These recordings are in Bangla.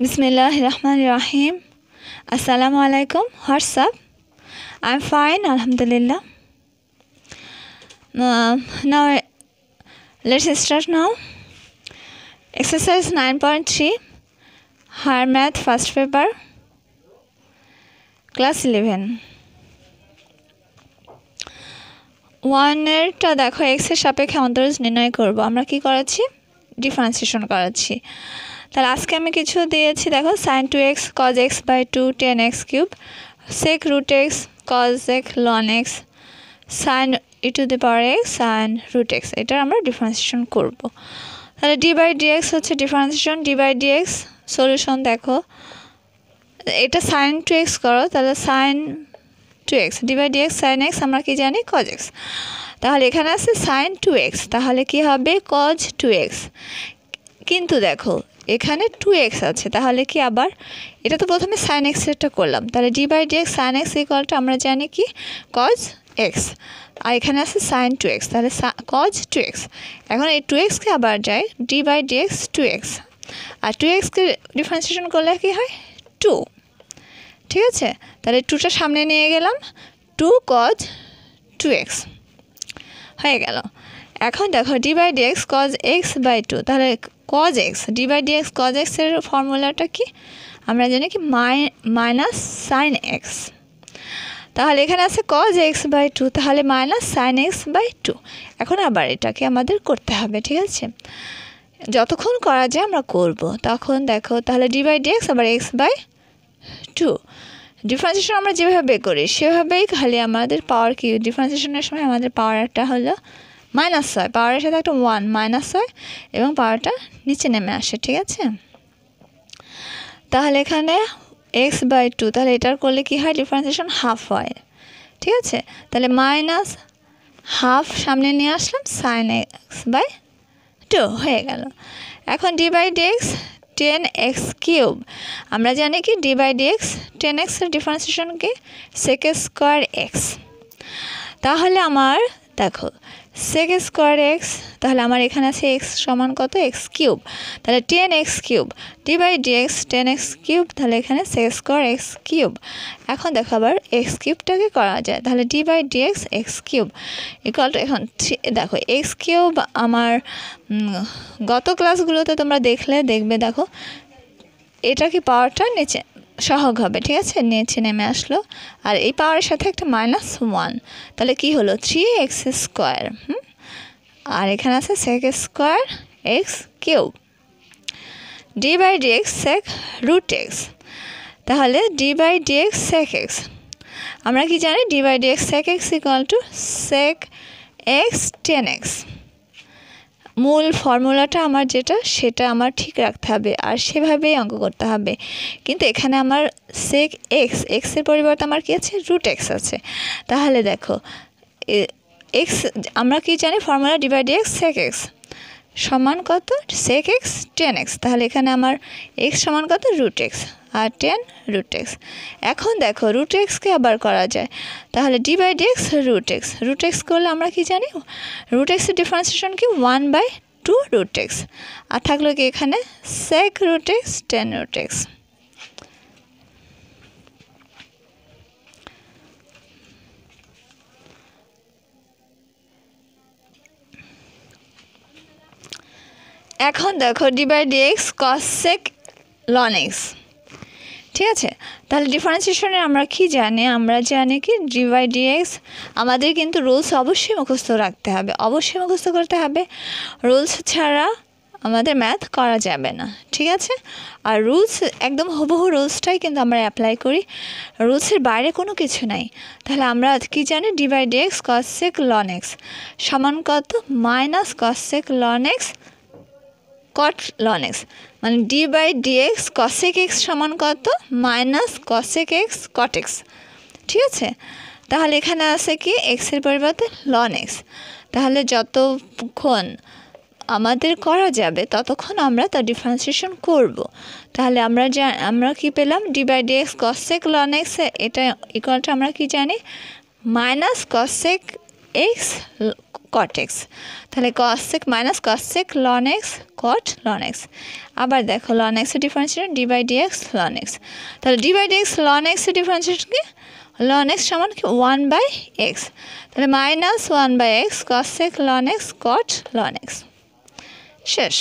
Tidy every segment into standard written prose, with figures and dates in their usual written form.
Bismillahirrahmanirrahim. Assalamu alaikum. What's up? I'm fine, alhamdulillah. Now let's start now. Exercise 9.3. Higher Math First Paper, Class 11. 1 এরটা দেখো x এর সাপেক্ষে অন্তরজ নির্ণয় করব। আমরা কি করাচ্ছি? ডিফারেন্সিয়েশন করাচ্ছি। তাহলে আজকে আমি কিছু দিয়েছি দেখো, sin 2x cos x by 2 10x cube, sec root x cos x ln x, sin e to the power x sin root x। এটা আমরা ডিফারেন্সিয়েশন করব। তাহলে d by dx হচ্ছে differentiation. d by dx solution দেখো, এটা sin 2x করো, তাহলে sin 2x d by dx sin x আমরা কি জানি cos x। তাহলে এখানে আছে sin 2x, তাহলে কি হবে cos 2x। কিন্তু দেখো এখানে 2x আছে, তাহলে কি আবার এটা তো প্রথমে sin x এরটা করলাম, তাহলে d by dx sin x equal to আমরা জানি কি cos x, আর এখানে আছে sin 2x, তাহলে cos 2x। এখন এই 2x কে আবার যায় d by dx 2x, আর 2x কে ডিফারেন্সিয়েশন করলে কি হয় 2। ঠিক আছে, তাহলে 2টা সামনে নিয়ে গেলাম, 2 cos 2x হয়ে গেল। এখন দেখো d by dx cos x by 2, তাহলে cos x d by dx cos x এর ফর্মুলাটা কি আমরা জানি কি মাইনাস sin x। তাহলে এখানে আছে cos x by 2, তাহলে মাইনাস sin x by 2। এখন আবার এটাকে আমাদের করতে হবে, ঠিক আছে, যতক্ষণ করা যায় আমরা করব। তখন দেখো তাহলে d by dx আবার x by 2, ডিফারেন্সিয়েশন আমরা যেভাবে করি সেভাবেই, খালি আমাদের পাওয়ার কি ডিফারেন্সিয়েশনের সময় আমাদের পাওয়ারটা হলো মাইনাস হয়, পাওয়ারের সাথে একটা 1 মাইনাস হয় এবং পাওয়ারটা নিচে নেমে আসে। ঠিক আছে, তাহলে এখানে x by 2, তাহলে এটার করলে কি হয় ডিফারেন্সিয়েশন হাফ হয়। ঠিক আছে, তাহলে মাইনাস হাফ সামনে নিয়ে আসলাম, sin x by 2 হয়ে গেল। এখন d by dx 10x cube, আমরা জানি কি d by dx 10x এর ডিফারেন্সিয়েশন কি sec স্কয়ার x। তাহলে আমার দেখো sec স্কয়ার x, তাহলে আমার এখানে আছে x সমান কত x কিউব, তাহলে 10x cube d by dx 10x cube, তাহলে এখানে sec স্কয়ার x কিউব। এখন দেখো আবার x কিউবটাকে করা যায়, তাহলে d by dx x cube equal to, এখন দেখো x কিউব আমার গত ক্লাসগুলোতে তোমরা দেখবে দেখো এটা কি পাওয়ারটা নিচে সহগ হবে। ঠিক আছে, নিচে নেমে আসলো, আর এই পাওয়ারের সাথে একটা মাইনাস 1, তাহলে কি হলো 3x স্কোয়ার, আর এখানে আছে sec square x cube d by dx sec root x। তাহলে d by dx sec x আমরা কি জানি d by dx sec x equal to sec x 10x। মূল ফর্মুলাটা আমার যেটা সেটা আমার ঠিক রাখতে হবে আর সেভাবেই অঙ্ক করতে হবে। কিন্তু এখানে আমার sec x, x এর পরিবর্তে আমার কি আছে root x আছে। তাহলে দেখো x আমরা কি জানি formula d by dx sec x সমান কত sec x 10x, তাহলে এখানে আমার x সমান কত root x আর 10 root x। এখন দেখো root x কে আবার করা যায়, তাহলে d by dx root x করলে আমরা কি জানি root x এর ডিফারেন্সিয়েশন কি 1 by 2 root x, আর থাকলো কি এখানে sec root x 10 root x। এখন দেখো d by dx cos sec ln x। ঠিক আছে, তাহলে ডিফারেন্সিয়েশনে আমরা কি জানি, আমরা জানি কি d by dx আমাদের কিন্তু রুলস অবশ্যই মুখস্থ রাখতে হবে, অবশ্যই মুখস্থ করতে হবে, রুলস ছাড়া আমাদের ম্যাথ করা যাবে না। ঠিক আছে, আর রুলস একদম হুবহু রুলসটাই কিন্তু আমরা অ্যাপ্লাই করি, রুলসের বাইরে কোনো কিছু নাই। তাহলে আমরা কি জানি d by dx cos sec ln x সমান কত minus cos sec ln x cot ln x, মানে d by dx cosec x সমান কত minus cosec x cot x। ঠিক আছে, তাহলে এখানে আছে কি x এর পরিবর্তে ln x, তাহলে যতক্ষণ আমাদের করা যাবে ততক্ষণ আমরা তার ডিফারেন্সিয়েশন করব। তাহলে আমরা কি পেলাম d by dx cosec ln x, এটা ইকুয়াল টু আমরা কি জানি minus cosec x cot x তাহলে cos x minus cos x ln x cot ln x আবার দেখো ln x এর differentiation d by dx ln x তাহলে d by dx ln x এর ডিফারেন্সিয়েশন কি ln x সমান কি 1 by x তাহলে minus 1 by x cos x ln x cot ln x শেষ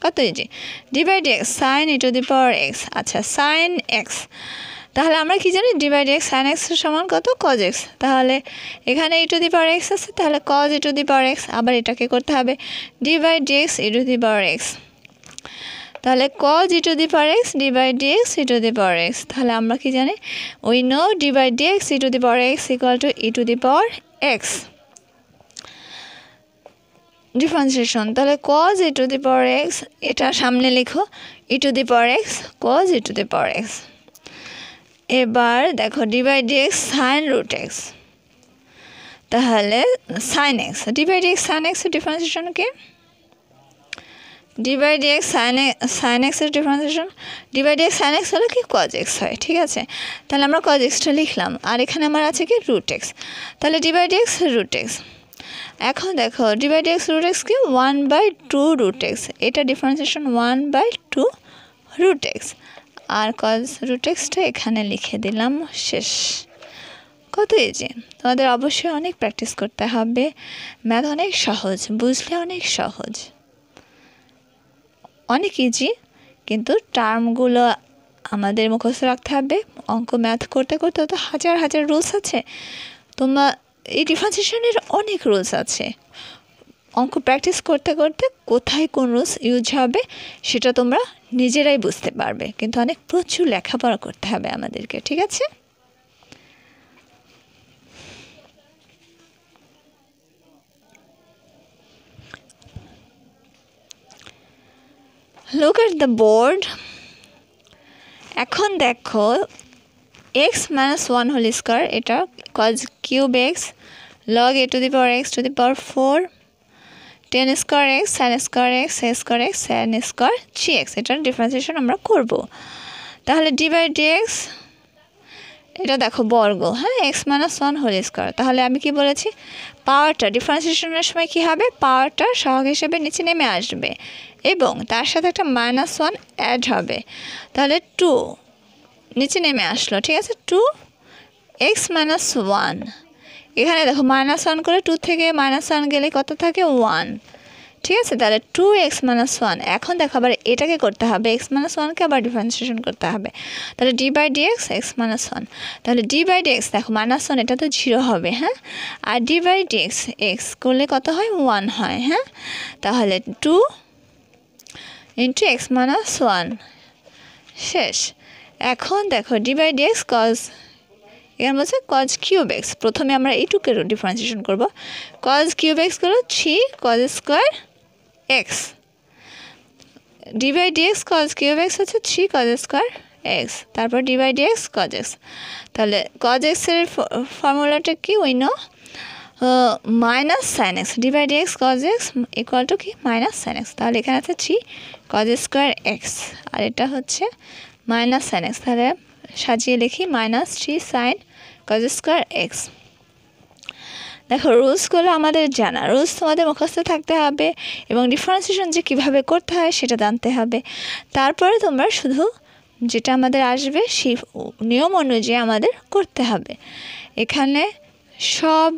কত easy d by dx sin e to the power x আচ্ছা sin x তাহলে আমরা কি জানি d by dx sin x সমান কত cos x তাহলে এখানে e to the power x আছে তাহলে cos e to the power x আবার এটাকে করতে হবে d by dx e to the power x তাহলে cos e to the power x d by dx e to the power x তাহলে আমরা কি জানি we know d by dx e to the power x equal to e to the power x differentiation তাহলে cos e to the power x এটা সামনে লিখো e to the power x cos e to the power x এবার দেখো d by dx sin root x তাহলে sin x d by dx sin x এর ডিফারেন্সিয়েশন কি d by dx sin x এর differentiation d by dx sin x হলো কি cos x হয় ঠিক আছে তাহলে আমরা cos x টা লিখলাম আর এখানে আমার আছে কি root x তাহলে d by dx root x এখন দেখো d by dx root x কি 1 by 2 root x এটা ডিফারেন্সিয়েশন 1 by 2 root x আর cos root x টা এখানে লিখে দিলাম শেষ কত ইজি তোমাদের অবশ্যই অনেক প্র্যাকটিস করতে হবে ম্যাথ অনেক সহজ বুঝলে অনেক সহজ অনেক ইজি কিন্তু টার্মগুলো আমাদের মুখস্থ রাখতে হবে অঙ্ক ম্যাথ করতে করতে তো হাজার হাজার রুলস আছে তোমরা এই ডিফারেন্সিয়েশনের অনেক রুলস আছে অঙ্ক প্র্যাকটিস করতে করতে কোথায় কোন রুলস ইউজ হবে সেটা তোমরা নিজেরাই বুঝতে পারবে কিন্তু অনেক প্রচুর লেখাপড়া করতে হবে আমাদেরকে ঠিক আছে look at the board এখন দেখো x minus 1 whole square এটা cos cube x log a to the power x to the power 4 10 square x sin square x a square x sin square gx এটার ডিফারেন্সিয়েশন আমরা করব তাহলে d by dx এটা দেখো বর্গ হ্যাঁ x minus 1 whole square তাহলে আমি কি বলেছি পাওয়ারটা ডিফারেন্সিয়েশনের সময় কি হবে পাওয়ারটা সহগ হিসেবে নিচে নেমে আসবে এবং তার সাথে একটা -1 অ্যাড হবে তাহলে 2 নিচে নেমে আসলো ঠিক আছে 2x minus 1 এখানে দেখো -1 করে 2 থেকে -1 গেলে কত থাকে 1 ঠিক আছে তাহলে 2x minus 1 এখন দেখো আবার এটাকে করতে হবে x minus 1 কে আবার ডিফারেন্সিয়েশন করতে হবে তাহলে d by dx x minus 1 তাহলে d by dx দেখো -1 এটা তো 0 হবে হ্যাঁ আর d by dx x করলে কত হয় 1 হয় হ্যাঁ তাহলে 2 into x minus 1 শেষ এখন দেখো d by dx cos এখানে বলছে cos cube x প্রথমে আমরা এইটুকে ডিফারেন্সিয়েশন করব cos cube x হলো 3 cos square x d by dx cos cube x হচ্ছে 3 cos square x তারপর d by dx cos x তাহলে cos x এর ফর্মুলাটা কি we know minus sin x d by dx cos x equal to কি minus sin x তাহলে এখানে আছে 3 cos square x আর এটা হচ্ছে minus sin x তাহলে সাজিয়ে লিখি minus 3 sin cos square x দেখো রুলসগুলো আমাদের জানা রুলস তোমাদের মুখস্থ থাকতে হবে এবং ডিফারেন্সিয়েশন যে কীভাবে করতে হয় সেটা জানতে হবে তারপরে তোমরা শুধু যেটা আমাদের আসবে সেই নিয়ম অনুযায়ী আমাদের করতে হবে এখানে সব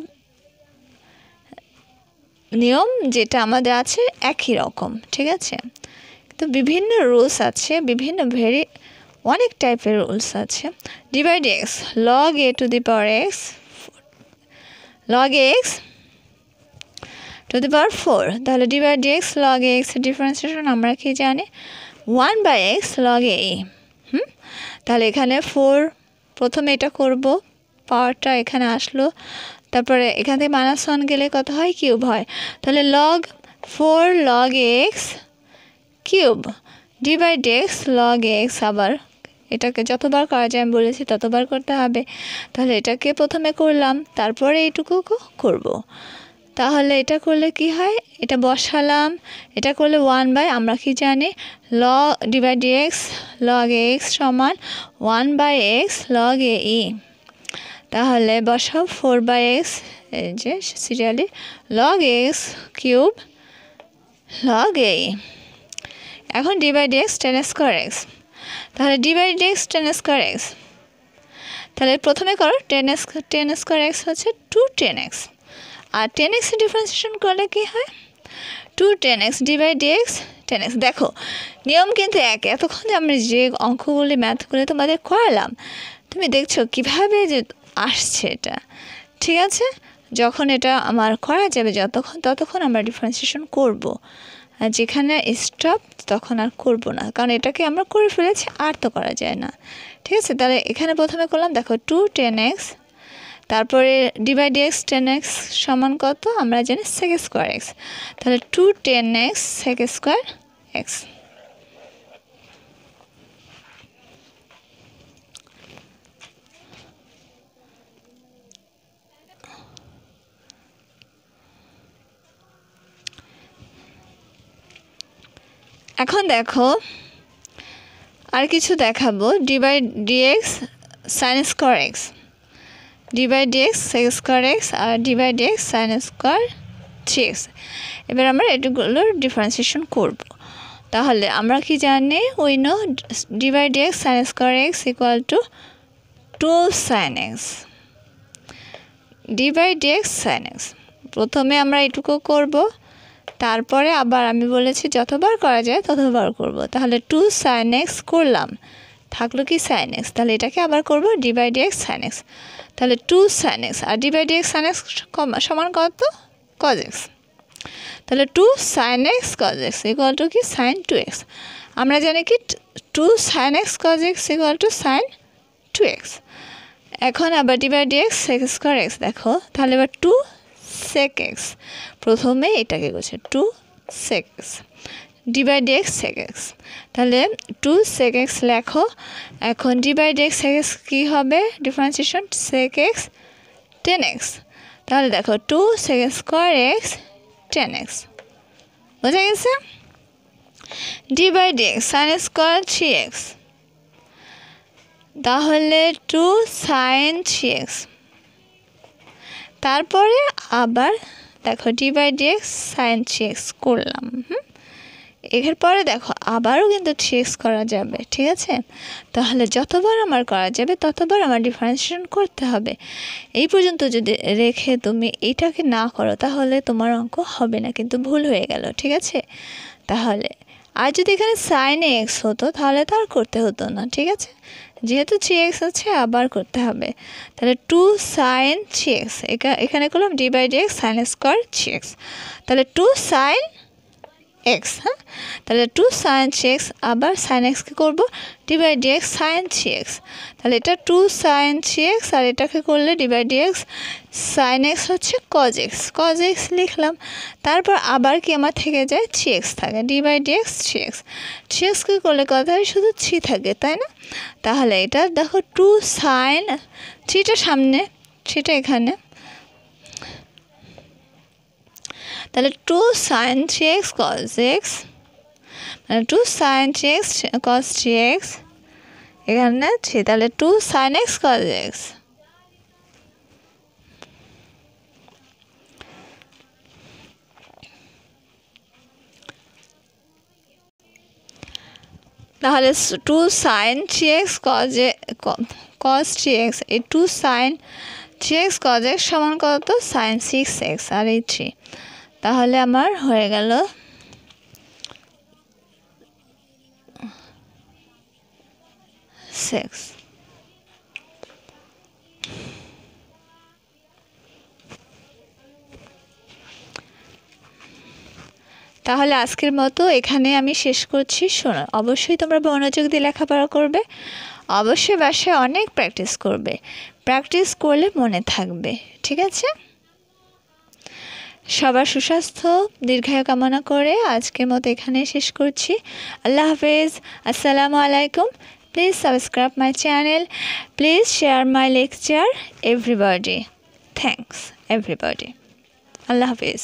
নিয়ম যেটা আমাদের আছে একই রকম ঠিক আছে তো বিভিন্ন রুলস আছে বিভিন্ন অনেক টাইপের রুলস আছে d by dx log a to the power x log x to the power 4 তাহলে d by dx log x এর ডিফারেন্সিয়েশন আমরা কি জানি 1 by x log a তাহলে এখানে 4 প্রথমে এটা করব পাওয়ারটা এখানে আসলো তারপরে এখান থেকে -1 গেলে কত হয় কিউব হয় তাহলে log 4 log x cube d by dx log x আবার এটাকে যতবার করা যায় আমি বলেছি ততবার করতে হবে তাহলে এটাকে প্রথমে করলাম তারপরে এইটুকু করব তাহলে এটা করলে কি হয় এটা বসালাম এটা করলে 1 বাই আমরা কি জানি log d by dx log x সমান 1 by x log a তাহলে বসাও 4/x এই যে serially log x cube log a এখন d/dx tan স্কয়ার x তাহলে d/dx tan স্কয়ার x তাহলে প্রথমে করো tan স্কয়ার x হচ্ছে 2tan x আর tan x এর ডিফারেন্সিয়েশন করলে কি হয় 2tan x d/dx tan x দেখো নিয়ম কিন্তু এক এতক্ষণ যে আমরা যে অঙ্কগুলি ম্যাথগুলি তোমাদের করালাম তুমি দেখছো কিভাবে যে আসছে এটা ঠিক আছে যখন এটা আমার করা যাবে ততক্ষণ আমরা ডিফারেন্সিয়েশন করব আর যেখানে স্টপ তখন আর করব না কারণ এটাকে আমরা করে ফেলেছি আর তো করা যায় না ঠিক আছে তাহলে এখানে প্রথমে করলাম দেখো 2tan x তারপরে d/dx tan x সমান কত আমরা জানি sec স্কয়ার x তাহলে 2tan x sec square x এখন দেখো আর কিছু দেখাবো d/dx sin square x d/dx sec square x আর d/dx sin স্কয়ার 3x এবার আমরা এগুলোর ডিফারেন্সিয়েশন করব তাহলে আমরা কি জানি we know d/dx sin square x equal to 2 sin x d/dx sin x প্রথমে আমরা এটুকু করব তারপরে আবার আমি বলেছি যতবার করা যায় ততবার করব তাহলে 2 sin x করলাম থাকলো কি sin x তাহলে এটাকে আবার করব d/dx sin x তাহলে 2 sin x আর d/dx sin x সমান কত cos x তাহলে 2 sin x cos x equal to কি sin 2x আমরা জানি কি 2 sin x cos x equal to sin 2x এখন আবার d/dx sec স্কয়ার x দেখো তাহলে এবার 2 sec x প্রথমে এটাকে করছে 2 sec x d/dx sec x তাহলে 2 sec x লেখো এখন d/dx sec x কি হবে differentiation sec x tan x তাহলে দেখো 2 sec square x tan x বুঝা গেছে d/dx sin স্কয়ার 3x তাহলে 2 sin 3x তারপরে আবার দেখো d/dx sin 3x করলাম এর পরে দেখো আবারও কিন্তু 3x করা যাবে ঠিক আছে তাহলে যতবার আমার করা যাবে ততবার আমার ডিফারেন্সিয়েশন করতে হবে এই পর্যন্ত যদি রেখে তুমি এটাকে না করো তাহলে তোমার অঙ্ক হবে না কিন্তু ভুল হয়ে গেল ঠিক আছে তাহলে আর যদি এখানে sin x হতো তাহলে তার করতে হতো না ঠিক আছে যেহেতু 3x আছে আবার করতে হবে তাহলে 2 sin 3x এখানে করলাম d/dx sin স্কয়ার 3x তাহলে 2 sin x হ্যাঁ তাহলে 2 sin 3x আবার sin x কে করব d/dx sin 3x তাহলে এটা 2 sin 3x আর এটাকে করলে d/dx sin x হচ্ছে cos x লিখলাম তারপর আবার কি আমার থেকে যায় 3x থাকে d/dx 3x কে করলে কথা হয় শুধু 3 থাকে তাই না তাহলে এটা দেখো 2 sin 3টা সামনে 3টা এখানে তাহলে 2 sin 3x cos x মানে 2 sin 3x cos 3x এখানে 3 তাহলে 2 sin x cos x তাহলে 2 sin 3x cos 3x এই 2 sin 3x cos x সমান কত sin 6x আর এই 3 তাহলে আমার হয়ে গেল 6 তাহলে আজকের মতো এখানে আমি শেষ করছি শোনো অবশ্যই তোমরা মনোযোগ দিয়ে লেখাপড়া করবে অবশ্যই বাসায় অনেক প্র্যাকটিস করবে প্র্যাকটিস করলে মনে থাকবে ঠিক আছে সবার সুস্বাস্থ্য দীর্ঘায়ু কামনা করে আজকের মতো এখানে শেষ করছি আল্লাহ হাফেজ আসসালামু আলাইকুম please subscribe my channel please share my lecture everybody thanks everybody আল্লাহ হাফেজ